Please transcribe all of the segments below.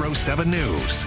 KIRO 7 News.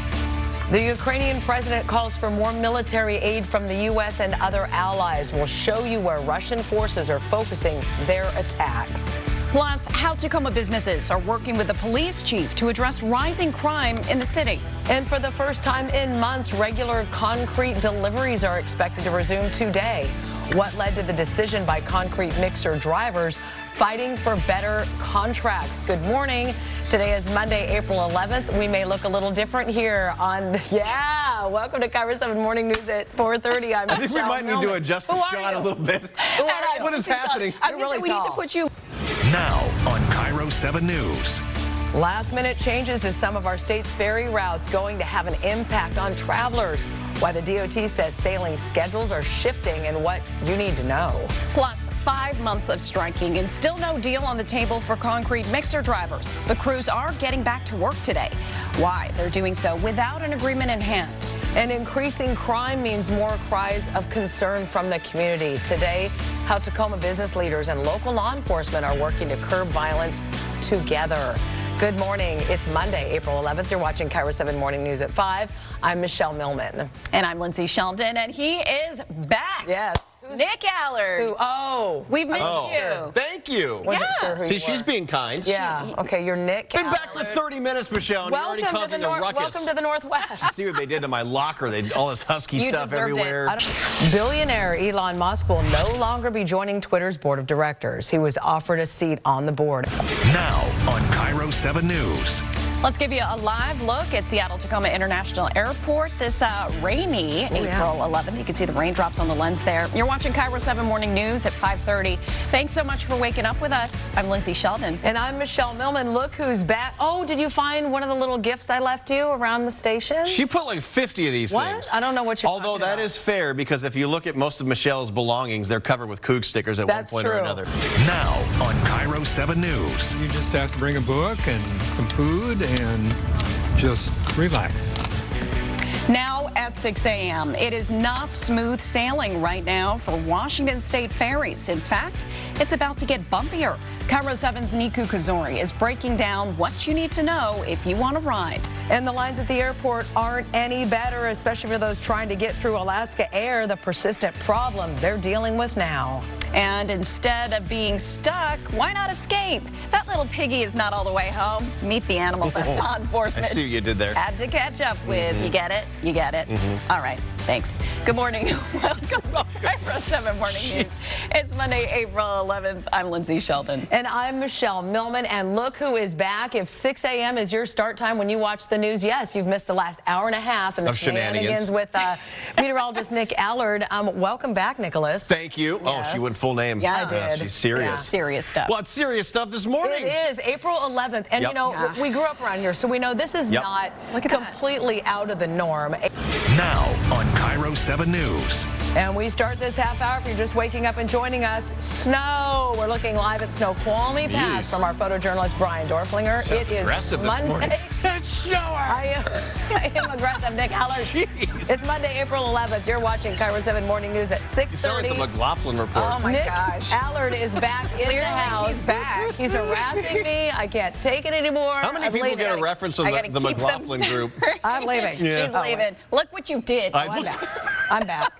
The Ukrainian president calls for more military aid from the U.S. and other allies. We'll show you where Russian forces are focusing their attacks. Plus, how Tacoma businesses are working with the police chief to address rising crime in the city. And for the first time in months, regular concrete deliveries are expected to resume today. What led to the decision by concrete mixer drivers fighting for better contracts? Good morning. Today is Monday, April 11th. We may look a little different here on, welcome to KIRO 7 Morning News at 4:30. I think we might need to adjust the shot a little bit. What is happening? I was going to say, we need to put you. Now on KIRO 7 News. Last-minute changes to some of our state's ferry routes going to have an impact on travelers. Why the DOT says sailing schedules are shifting and what you need to know. Plus, 5 months of striking and still no deal on the table for concrete mixer drivers. But crews are getting back to work today. Why? They're doing so without an agreement in hand. And increasing crime means more cries of concern from the community. Today, how Tacoma business leaders and local law enforcement are working to curb violence together. Good morning. It's Monday, April 11th. You're watching KIRO 7 Morning News at 5. I'm Michelle Millman. And I'm Lindsay Sheldon, and he is back. Yes. Nick Allard. Who? Oh. We've missed you. Thank you. Wasn't sure who See, you she's were. being kind. Yeah. Okay, you're Nick Been Allard. back for 30 minutes, Michelle, and you're already Welcome causing a ruckus. Welcome to the Northwest. See what they did to my locker. They all this husky You stuff deserved everywhere. Billionaire Elon Musk will no longer be joining Twitter's board of directors. He was offered a seat on the board. Now on KIRO 7 News. Let's give you a live look at Seattle Tacoma International Airport this rainy April 11th. You can see the raindrops on the lens there. You're watching KIRO 7 Morning News at 5:30. Thanks so much for waking up with us. I'm Lindsay Sheldon. And I'm Michelle Millman. Look who's back. Oh, did you find one of the little gifts I left you around the station? She put like 50 of these things. I don't know what you're Although talking that about. is fair, because if you look at most of Michelle's belongings, they're covered with Kook stickers at That's one point true. or another. Now on KIRO 7 News. You just have to bring a book and some food and just relax. Now at 6 a.m. It is not smooth sailing right now for Washington State ferries. In fact, it's about to get bumpier. KIRO 7's Niku Kazori is breaking down what you need to know if you want to ride. And the lines at the airport aren't any better, especially for those trying to get through Alaska Air, the persistent problem they're dealing with now. And instead of being stuck, why not escape? That little piggy is not all the way home. Meet the animal that law I enforcement see what you did there. had to catch up with. You get it? You get it? All right. Thanks. Good morning. Welcome to KIRO 7 Morning News. It's Monday, April 11th. I'm Lindsay Sheldon. And I'm Michelle Millman. And look who is back. If 6 a.m. is your start time when you watch the news, yes, you've missed the last hour and a half and the Of shenanigans. with meteorologist Nick Allard. Welcome back, Nicholas. Thank you. Yes. Oh, she went full name. Yeah, I did. She's serious. This is serious stuff. Well, it's serious stuff this morning. It is April 11th. And, Yep. you know, we grew up around here, so we know this is Yep. not Look at that. completely out of the norm. Now on KIRO 7 News. And we start this half hour, if you're just waking up and joining us, snow. We're looking live at Snoqualmie Pass Jeez. from our photojournalist Brian Dorflinger. Sounds It is aggressive this Monday. morning. It's snowing. I am aggressive, Nick Allard. Jeez. It's Monday, April 11th. You're watching KIRO 7 Morning News at You sound 6:30. like the McLaughlin report. Oh, my Nick gosh. Allard is back in the Clearly house. he's back. He's harassing me. I can't take it anymore. How many I'm people leaving. get a reference from I gotta the keep them McLaughlin group? I'm leaving. Yeah. She's leaving. Look what you did. I'm back. I'm back.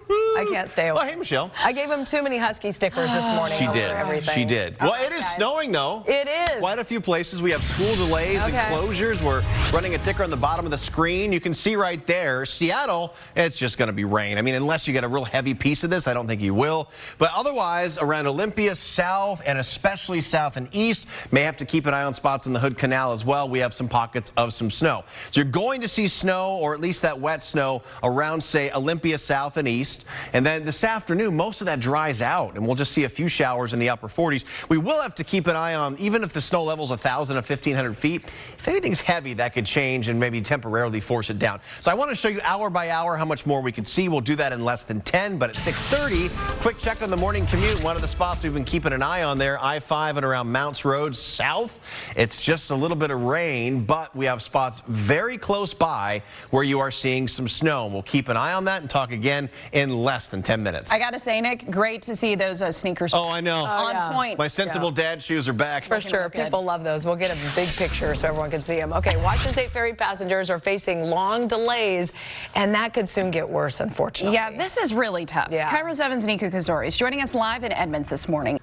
I can't stay away. Oh, hey, Michelle. I gave him too many Husky stickers this morning. She over did. Everything. She did. Well, it is guys. snowing, though. It is. Quite a few places. We have school delays and Okay. closures. We're running a ticker on the bottom of the screen. You can see right there, Seattle, it's just going to be rain. I mean, unless you get a real heavy piece of this, I don't think you will. But otherwise, around Olympia, south, and especially south and east, may have to keep an eye on spots in the Hood Canal as well. We have some pockets of some snow. So you're going to see snow, or at least that wet snow, around, say, Olympia, south and east. And then this afternoon, most of that dries out, and we'll just see a few showers in the upper 40s. We will have to keep an eye on, even if the snow level's 1,000 or 1,500 feet, if anything's heavy, that could change and maybe temporarily force it down. So I want to show you hour by hour how much more we could see. We'll do that in less than 10, but at 6:30, quick check on the morning commute. One of the spots we've been keeping an eye on there, I-5 and around Mounts Road south. It's just a little bit of rain, but we have spots very close by where you are seeing some snow. We'll keep an eye on that. and talk again in less than 10 minutes. I got to say, Nick, great to see those sneakers. Oh, I know. On point. My sensible dad shoes are back. For sure. People love those. We'll get a big picture so everyone can see them. Okay, Washington State Ferry passengers are facing long delays, and that could soon get worse, unfortunately. Yeah, this is really tough. Yeah. KIRO 7's Niku Kazori is joining us live in Edmonds this morning.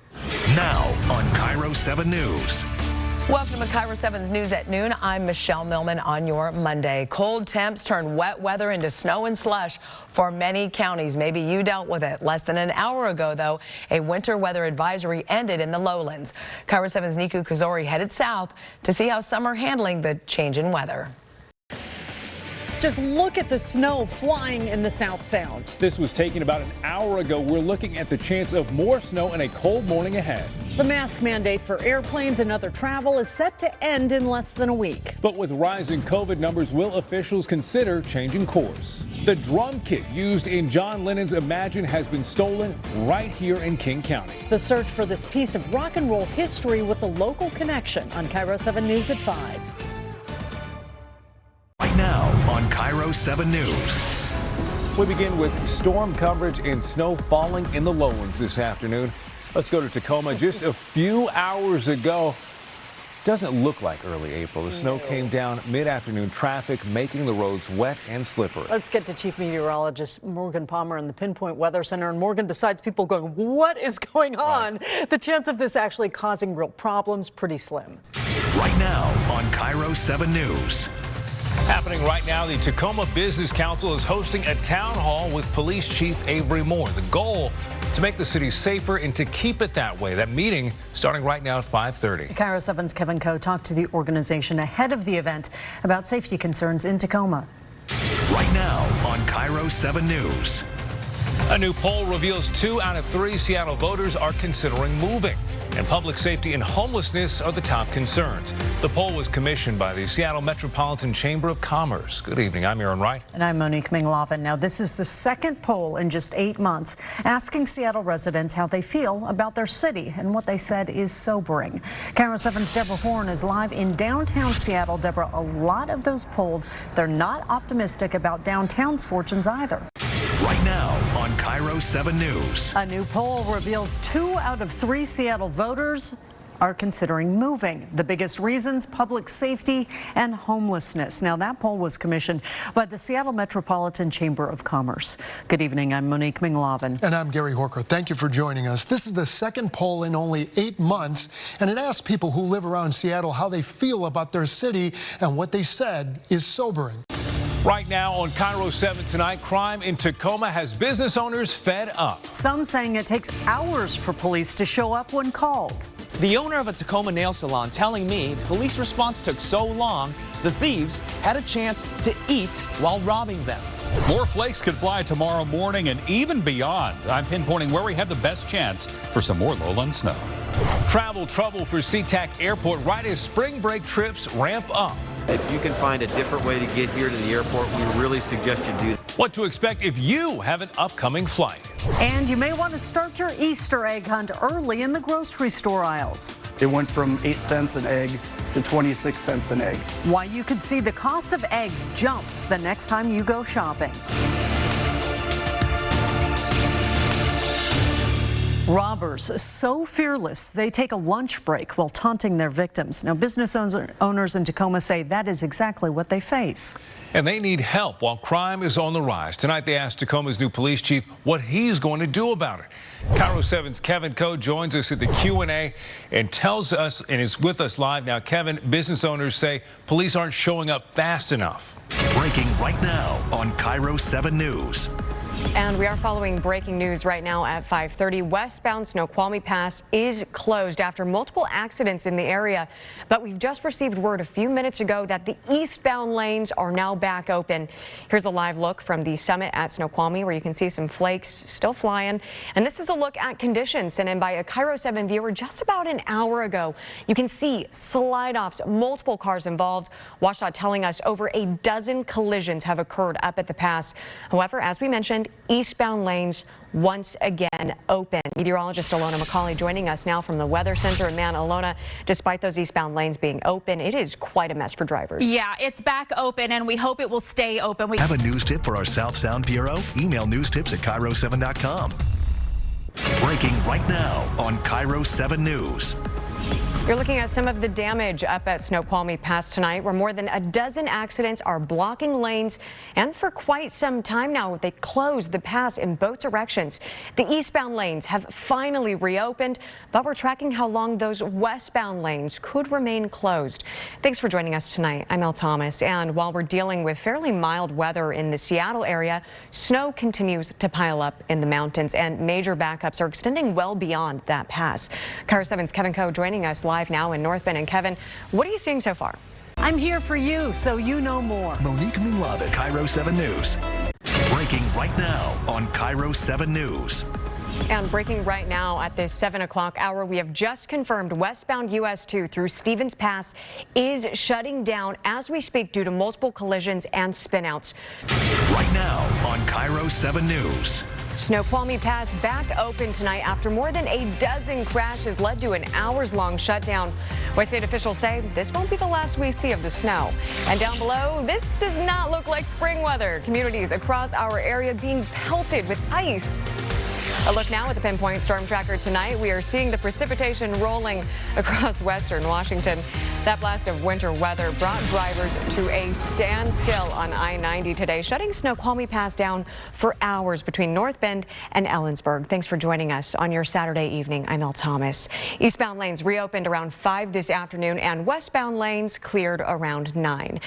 Now on KIRO 7 News. Welcome to KIRO 7's News at Noon. I'm Michelle Millman on your Monday. Cold temps turned wet weather into snow and slush for many counties. Maybe you dealt with it. Less than an hour ago, though, a winter weather advisory ended in the lowlands. KIRO 7's Niku Kazori headed south to see how some are handling the change in weather. Just look at the snow flying in the South Sound. This was taken about an hour ago. We're looking at the chance of more snow and a cold morning ahead. The mask mandate for airplanes and other travel is set to end in less than a week. But with rising COVID numbers, will officials consider changing course? The drum kit used in John Lennon's Imagine has been stolen right here in King County. The search for this piece of rock and roll history with a local connection on KIRO 7 News at 5. Right now on KIRO 7 News. We begin with storm coverage and snow falling in the lowlands this afternoon. Let's go to Tacoma. Just a few hours ago, doesn't look like early April. The snow came down mid-afternoon, traffic making the roads wet and slippery. Let's get to Chief Meteorologist Morgan Palmer in the Pinpoint Weather Center. And Morgan, besides people going, what is going on? Right. The chance of this actually causing real problems, pretty slim. Right now on KIRO 7 News. Happening right now, the Tacoma Business Council is hosting a town hall with Police Chief Avery Moore. The goal, to make the city safer and to keep it that way. That meeting starting right now at 5:30. KIRO 7's Kevin Coe talked to the organization ahead of the event about safety concerns in Tacoma. Right now on KIRO 7 News. A new poll reveals 2 out of 3 Seattle voters are considering moving. And public safety and homelessness are the top concerns. The poll was commissioned by the Seattle Metropolitan Chamber of Commerce. Good evening. I'm Aaron Wright. And I'm Monique Ming Laven. Now, this is the second poll in just 8 months asking Seattle residents how they feel about their city. And what they said is sobering. KIRO 7's Deborah Horn is live in downtown Seattle. Deborah, a lot of those polled, they're not optimistic about downtown's fortunes either. Right now on KIRO 7 News. A new poll reveals 2 out of 3 Seattle voters are considering moving. The biggest reasons, public safety and homelessness. Now, that poll was commissioned by the Seattle Metropolitan Chamber of Commerce. Good evening. I'm Monique Ming Laven. And I'm Gary Horker. Thank you for joining us. This is the second poll in only 8 months, and it asked people who live around Seattle how they feel about their city, and what they said is sobering. Right now on KIRO 7 tonight, crime in Tacoma has business owners fed up. Some saying it takes hours for police to show up when called. The owner of a Tacoma nail salon telling me police response took so long, the thieves had a chance to eat while robbing them. More flakes could fly tomorrow morning and even beyond. I'm pinpointing where we have the best chance for some more lowland snow. Travel trouble for SeaTac Airport right as spring break trips ramp up. If you can find a different way to get here to the airport, we really suggest you do. What to expect if you have an upcoming flight. And you may want to start your Easter egg hunt early in the grocery store aisles. It went from 8 cents an egg to 26 cents an egg. Why you could see the cost of eggs jump the next time you go shopping. Robbers so fearless they take a lunch break while taunting their victims. Now, business owners in Tacoma say that is exactly what they face. And they need help while crime is on the rise. Tonight they asked Tacoma's new police chief what he's going to do about it. KIRO 7's Kevin Coe joins us at the Q&A and tells us, and is with us live now. Kevin, business owners say police aren't showing up fast enough. Breaking right now on KIRO 7 News. And we are following breaking news right now at 5:30. Westbound Snoqualmie Pass is closed after multiple accidents in the area. But we've just received word a few minutes ago that the eastbound lanes are now back open. Here's a live look from the summit at Snoqualmie where you can see some flakes still flying. And this is a look at conditions sent in by a KIRO 7 viewer just about an hour ago. You can see slide-offs, multiple cars involved. WSDOT telling us over a dozen collisions have occurred up at the pass. However, as we mentioned, eastbound lanes once again open. Meteorologist Alona McCauley joining us now from the Weather Center. And man, Alona, despite those eastbound lanes being open, it is quite a mess for drivers. Yeah, it's back open, and we hope it will stay open. Have a news tip for our South Sound Bureau? Email newstips@KIRO7.com. Breaking right now on KIRO 7 News. You're looking at some of the damage up at Snoqualmie Pass tonight, where more than a dozen accidents are blocking lanes. And for quite some time now, they closed the pass in both directions. The eastbound lanes have finally reopened, but we're tracking how long those westbound lanes could remain closed. Thanks for joining us tonight. I'm Elle Thomas. And while we're dealing with fairly mild weather in the Seattle area, snow continues to pile up in the mountains, and major backups are extending well beyond that pass. KIRO 7's Kevin Coe joining us live now in North Bend. And Kevin, what are you seeing so far? I'm here for you, so you know more. Monique Ming Laven, KIRO 7 News. Breaking right now on KIRO 7 News. And breaking right now at this 7 o'clock hour, we have just confirmed westbound US 2 through Stevens Pass is shutting down as we speak due to multiple collisions and spinouts. Right now on KIRO 7 News. Snoqualmie Pass back open tonight after more than a dozen crashes led to an hours-long shutdown. West State officials say this won't be the last we see of the snow. And down below, this does not look like spring weather. Communities across our area being pelted with ice. A look now at the Pinpoint Storm Tracker tonight. We are seeing the precipitation rolling across western Washington. That blast of winter weather brought drivers to a standstill on I-90 today, shutting Snoqualmie Pass down for hours between North Bend and Ellensburg. Thanks for joining us on your Saturday evening. I'm Elle Thomas. Eastbound lanes reopened around 5 this afternoon, and westbound lanes cleared around 9.